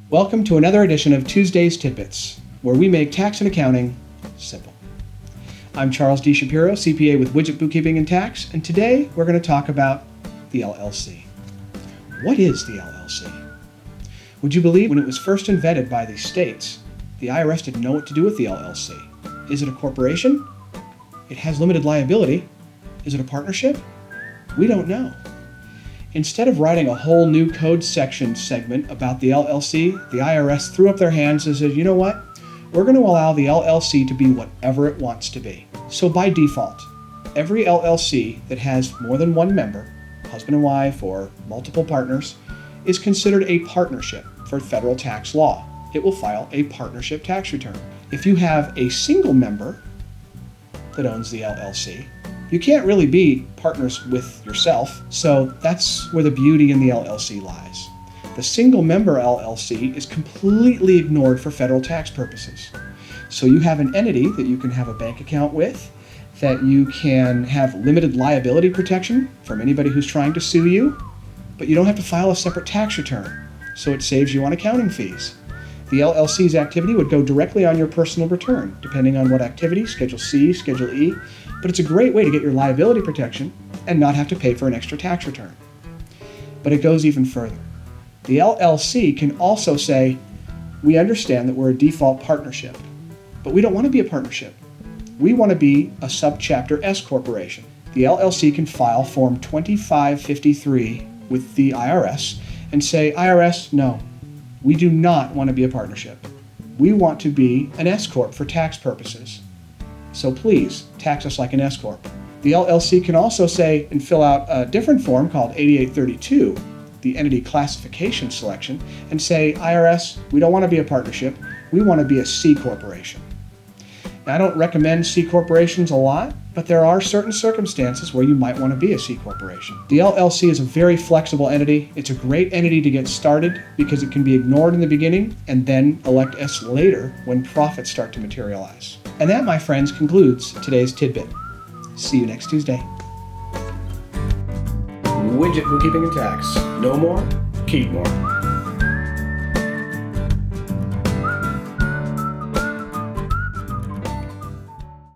Welcome to another edition of Tuesday's Tidbits, where we make tax and accounting simple. I'm Charles D Shapero, CPA with Widget Bookkeeping and Tax, and today we're going to talk about the LLC. What is the LLC? Would you believe when it was first invented by the states, the IRS didn't know what to do with the LLC? Is it a corporation? It has limited liability. Is it a partnership? We don't know. Instead of writing a whole new code section segment about the LLC, the IRS threw up their hands and said, you know what? We're going to allow the LLC to be whatever it wants to be. So by default, every LLC that has more than one member, husband and wife or multiple partners, is considered a partnership for federal tax law. It will file a partnership tax return. If you have a single member that owns the LLC, you can't really be partners with yourself, so that's where the beauty in the LLC lies. The single member LLC is completely ignored for federal tax purposes. So you have an entity that you can have a bank account with, that you can have limited liability protection from anybody who's trying to sue you, but you don't have to file a separate tax return, so it saves you on accounting fees. The LLC's activity would go directly on your personal return, depending on what activity, Schedule C, Schedule E, but it's a great way to get your liability protection and not have to pay for an extra tax return. But it goes even further. The LLC can also say, we understand that we're a default partnership, but we don't want to be a partnership. We want to be a subchapter S corporation. The LLC can file Form 2553 with the IRS and say, IRS, no, we do not want to be a partnership. We want to be an S-Corp for tax purposes. So please, tax us like an S-Corp. The LLC can also say and fill out a different form called 8832, the entity classification selection, and say, IRS, we don't want to be a partnership. We want to be a C corporation. Now, I don't recommend C corporations a lot, but there are certain circumstances where you might want to be a C corporation. The LLC is a very flexible entity. It's a great entity to get started because it can be ignored in the beginning and then elect S later when profits start to materialize. And that, my friends, concludes today's tidbit. See you next Tuesday. Widget Bookkeeping and Tax. No more, keep more.